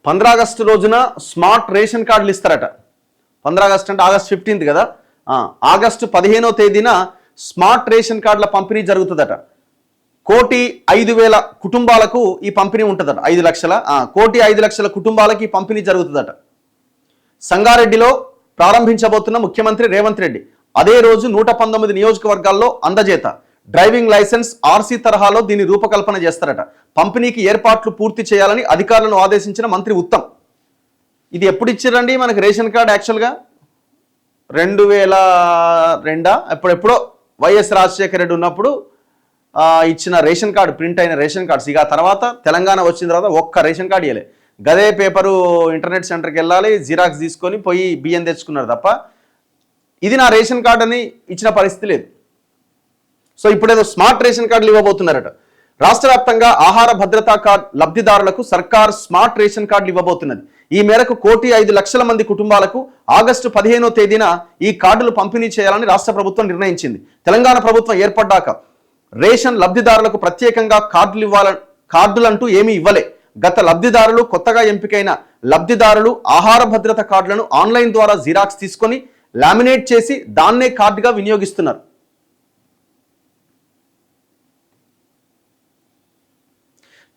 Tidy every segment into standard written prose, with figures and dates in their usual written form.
15 August రోజున smart ration కార్డులు ఇస్తారట. 15 ఆగస్టు అంటే ఆగస్ట్ 15 కదా. ఆగస్టు 15వ తేదీన స్మార్ట్ రేషన్ కార్డుల పంపిణీ జరుగుతుందట. 1,05,000 కుటుంబాలకు ఈ పంపిణీ ఉంటుందట. 5 లక్షల 1,05,00,000 కుటుంబాలకి ఈ పంపిణీ జరుగుతుందట. సంగారెడ్డిలో ప్రారంభించబోతున్న ముఖ్యమంత్రి రేవంత్ రెడ్డి అదే రోజు 119 నియోజకవర్గాల్లో అందజేత డ్రైవింగ్ లైసెన్స్ ఆర్సీ తరహాలో దీన్ని రూపకల్పన చేస్తారట. పంపిణీకి ఏర్పాట్లు పూర్తి చేయాలని అధికారులను ఆదేశించిన మంత్రి ఉత్తమ్. ఇది ఎప్పుడు ఇచ్చారండి మనకి రేషన్ కార్డు? యాక్చువల్గా 2002 ఎప్పుడెప్పుడో వైఎస్ రాజశేఖర రెడ్డి ఉన్నప్పుడు ఇచ్చిన రేషన్ కార్డు, ప్రింట్ అయిన రేషన్ కార్డ్స్. ఇక తర్వాత తెలంగాణ వచ్చిన తర్వాత ఒక్క రేషన్ కార్డు ఇవ్వలే. గదే పేపరు ఇంటర్నెట్ సెంటర్కి వెళ్ళాలి, జిరాక్స్ తీసుకొని పోయి బియ్యం తెచ్చుకున్నారు తప్ప ఇది నా రేషన్ కార్డు అని ఇచ్చిన పరిస్థితి లేదు. సో ఇప్పుడేదో స్మార్ట్ రేషన్ కార్డులు ఇవ్వబోతున్నారట. రాష్ట్ర వ్యాప్తంగా ఆహార భద్రతా కార్డు లబ్ధిదారులకు సర్కార్ స్మార్ట్ రేషన్ కార్డులు ఇవ్వబోతున్నది. ఈ మేరకు 1,05,00,000 మంది కుటుంబాలకు ఆగస్టు 15వ తేదీన ఈ కార్డులు పంపిణీ చేయాలని రాష్ట్ర ప్రభుత్వం నిర్ణయించింది. తెలంగాణ ప్రభుత్వం ఏర్పడ్డాక రేషన్ లబ్ధిదారులకు ప్రత్యేకంగా కార్డులంటూ ఏమీ ఇవ్వలే. గత లబ్ధిదారులు, కొత్తగా ఎంపికైన లబ్ధిదారులు ఆహార భద్రత కార్డులను ఆన్లైన్ ద్వారా జిరాక్స్ తీసుకొని లామినేట్ చేసి దాన్నే కార్డుగా వినియోగిస్తున్నారు.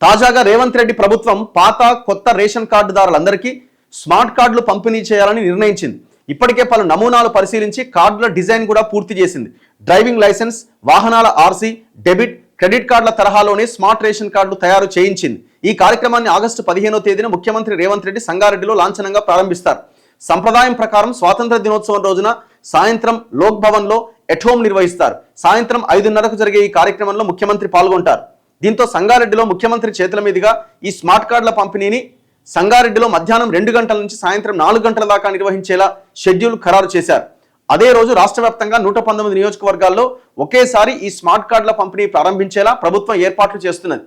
తాజాగా రేవంత్ రెడ్డి ప్రభుత్వం పాత కొత్త రేషన్ కార్డుదారులందరికీ స్మార్ట్ కార్డులు పంపిణీ చేయాలని నిర్ణయించింది. ఇప్పటికే పలు నమూనాలు పరిశీలించి కార్డుల డిజైన్ కూడా పూర్తి చేసింది. డ్రైవింగ్ లైసెన్స్, వాహనాల ఆర్సీ, డెబిట్, క్రెడిట్ కార్డుల తరహాలోనే స్మార్ట్ రేషన్ కార్డులు తయారు చేయించింది. ఈ కార్యక్రమాన్ని ఆగస్టు 15వ తేదీన ముఖ్యమంత్రి రేవంత్ రెడ్డి సంగారెడ్డిలో లాంఛనంగా ప్రారంభిస్తారు. సంప్రదాయం ప్రకారం స్వాతంత్ర దినోత్సవం రోజున సాయంత్రం లోక్ భవన్లో ఎట్ హోమ్ నిర్వహిస్తారు. సాయంత్రం 5:30కు జరిగే ఈ కార్యక్రమంలో ముఖ్యమంత్రి పాల్గొంటారు. దీంతో సంగారెడ్డిలో ముఖ్యమంత్రి చేతుల మీదుగా ఈ స్మార్ట్ కార్డుల పంపిణీని సంగారెడ్డిలో మధ్యాహ్నం 2 గంటల నుంచి సాయంత్రం 4 గంటల దాకా నిర్వహించేలా షెడ్యూల్ ఖరారు చేశారు. అదే రోజు రాష్ట్ర వ్యాప్తంగా 119 నియోజకవర్గాల్లో ఒకేసారి ఈ స్మార్ట్ కార్డుల పంపిణీ ప్రారంభించేలా ప్రభుత్వం ఏర్పాట్లు చేస్తున్నది.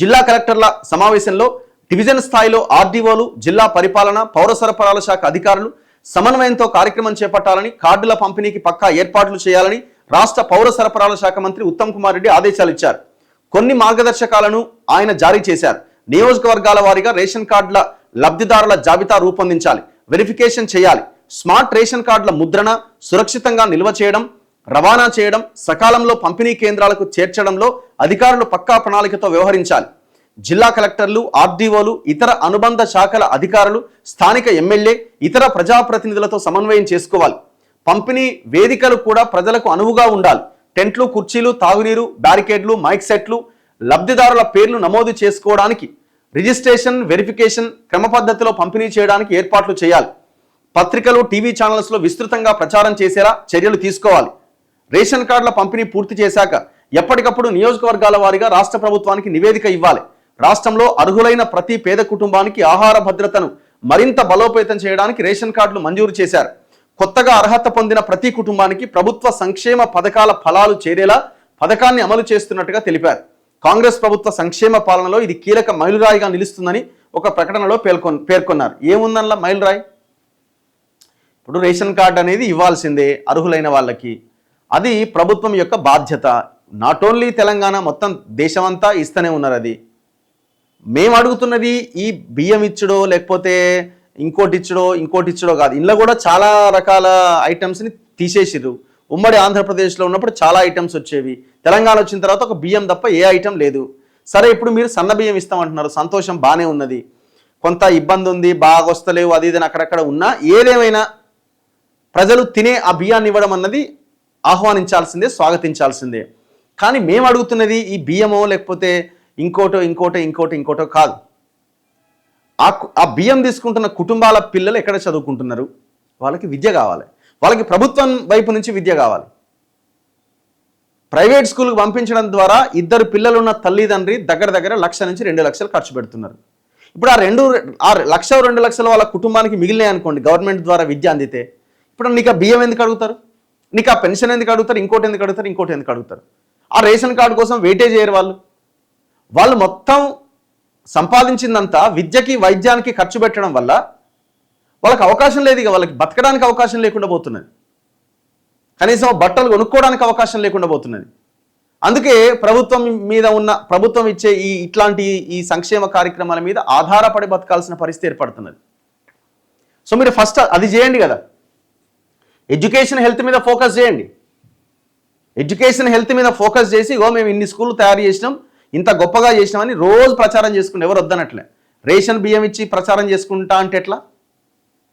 జిల్లా కలెక్టర్ల సమావేశంలో డివిజన్ స్థాయిలో ఆర్డీఓలు, జిల్లా పరిపాలన, పౌర సరఫరాల శాఖ అధికారులు సమన్వయంతో కార్యక్రమం చేపట్టాలని, కార్డుల పంపిణీకి పక్కా ఏర్పాట్లు చేయాలని రాష్ట్ర పౌర సరఫరాల శాఖ మంత్రి ఉత్తమ్ కుమార్ రెడ్డి ఆదేశాలు ఇచ్చారు. కొన్ని మార్గదర్శకాలను ఆయన జారీ చేశారు. నియోజకవర్గాల వారీగా రేషన్ కార్డుల లబ్ధిదారుల జాబితా రూపొందించాలి, వెరిఫికేషన్ చేయాలి. స్మార్ట్ రేషన్ కార్డుల ముద్రణ, సురక్షితంగా నిల్వ చేయడం, రవాణా చేయడం, సకాలంలో పంపిణీ కేంద్రాలకు చేర్చడంలో అధికారులు పక్కా ప్రణాళికతో వ్యవహరించాలి. జిల్లా కలెక్టర్లు, ఆర్డీఓలు, ఇతర అనుబంధ శాఖల అధికారులు, స్థానిక ఎమ్మెల్యే, ఇతర ప్రజాప్రతినిధులతో సమన్వయం చేసుకోవాలి. పంపిణీ వేదికలు కూడా ప్రజలకు అనువుగా ఉండాలి. టెంట్లు, కుర్చీలు, తాగునీరు, బ్యారికేడ్లు, మైక్ సెట్లు, లబ్ధిదారుల పేర్లు నమోదు చేసుకోవడానికి, రిజిస్ట్రేషన్, వెరిఫికేషన్ క్రమ పద్ధతిలో పంపిణీ చేయడానికి ఏర్పాట్లు చేయాలి. పత్రికలు, టీవీ ఛానల్స్లో విస్తృతంగా ప్రచారం చేసేలా చర్యలు తీసుకోవాలి. రేషన్ కార్డుల పంపిణీ పూర్తి చేశాక ఎప్పటికప్పుడు నియోజకవర్గాల వారీగా రాష్ట్ర ప్రభుత్వానికి నివేదిక ఇవ్వాలి. రాష్ట్రంలో అర్హులైన ప్రతి పేద కుటుంబానికి ఆహార భద్రతను మరింత బలోపేతం చేయడానికి రేషన్ కార్డులు మంజూరు చేశారు. కొత్తగా అర్హత పొందిన ప్రతి కుటుంబానికి ప్రభుత్వ సంక్షేమ పథకాల ఫలాలు చేరేలా పథకాన్ని అమలు చేస్తున్నట్టుగా తెలిపారు. కాంగ్రెస్ ప్రభుత్వ సంక్షేమ పాలనలో ఇది కీలక మైలురాయిగా నిలుస్తుందని ఒక ప్రకటనలో పేర్కొన్నారు. ఏముందన్నలా మైలురాయి? ఇప్పుడు రేషన్ కార్డు అనేది ఇవ్వాల్సిందే అర్హులైన వాళ్ళకి. అది ప్రభుత్వం యొక్క బాధ్యత. నాట్ ఓన్లీ తెలంగాణ, మొత్తం దేశమంతా ఇస్తూనే ఉన్నారు. అది మేము అడుగుతున్నది ఈ బియ్యం ఇచ్చడో లేకపోతే ఇంకోటి ఇచ్చడో కాదు. ఇందులో కూడా చాలా రకాల ఐటమ్స్ని తీసేసిర్రు. ఉమ్మడి ఆంధ్రప్రదేశ్లో ఉన్నప్పుడు చాలా ఐటమ్స్ వచ్చేవి. తెలంగాణ వచ్చిన తర్వాత ఒక బియ్యం తప్ప ఏ ఐటమ్ లేదు. సరే, ఇప్పుడు మీరు సన్న బియ్యం ఇస్తామంటున్నారు, సంతోషం, బాగానే ఉన్నది. కొంత ఇబ్బంది ఉంది, బాగా వస్తలేవు, అది ఇదని అక్కడక్కడ ఉన్నా ఏదేమైనా ప్రజలు తినే ఆ బియ్యాన్ని ఇవ్వడం అన్నది ఆహ్వానించాల్సిందే, స్వాగతించాల్సిందే. కానీ మేము అడుగుతున్నది ఈ బియ్యమో లేకపోతే ఇంకోటో కాదు. ఆ బియ్యం తీసుకుంటున్న కుటుంబాల పిల్లలు ఎక్కడ చదువుకుంటున్నారు? వాళ్ళకి విద్య కావాలి. వాళ్ళకి ప్రభుత్వం వైపు నుంచి విద్య కావాలి. ప్రైవేట్ స్కూల్కి పంపించడం ద్వారా 2 పిల్లలున్న తల్లిదండ్రి దగ్గర 1,00,000 నుంచి 2 లక్షలు ఖర్చు పెడుతున్నారు. ఇప్పుడు ఆ 1,00,000, 2 లక్షలు వాళ్ళ కుటుంబానికి మిగిలినాయి అనుకోండి, గవర్నమెంట్ ద్వారా విద్య అందితే. ఇప్పుడు నీకు ఆ బియ్యం ఎందుకు అడుగుతారు? నీకు ఆ పెన్షన్ ఎందుకు అడుగుతారు? ఇంకోటి ఎందుకు అడుగుతారు? ఆ రేషన్ కార్డు కోసం వెయిటేజ్ చేయరు వాళ్ళు మొత్తం సంపాదించిందంతా విద్యకి, వైద్యానికి ఖర్చు పెట్టడం వల్ల వాళ్ళకి అవకాశం లేదు. ఇక వాళ్ళకి బతకడానికి అవకాశం లేకుండా పోతున్నది. కనీసం బట్టలు కొనుక్కోవడానికి అవకాశం లేకుండా పోతున్నది. అందుకే ప్రభుత్వం ఇచ్చే ఇట్లాంటి ఈ సంక్షేమ కార్యక్రమాల మీద ఆధారపడి బతకాల్సిన పరిస్థితి ఏర్పడుతున్నది. సో మీరు ఫస్ట్ అది చేయండి కదా, ఎడ్యుకేషన్ హెల్త్ మీద ఫోకస్ చేయండి. ఎడ్యుకేషన్ హెల్త్ మీద ఫోకస్ చేసి మేము ఇన్ని స్కూళ్ళు తయారు చేసినాం, ఇంత గొప్పగా చేసినామని రోజు ప్రచారం చేసుకుంటే ఎవరు వద్దనట్లే. రేషన్ బియ్యం ఇచ్చి ప్రచారం చేసుకుంటా అంటే ఎట్లా?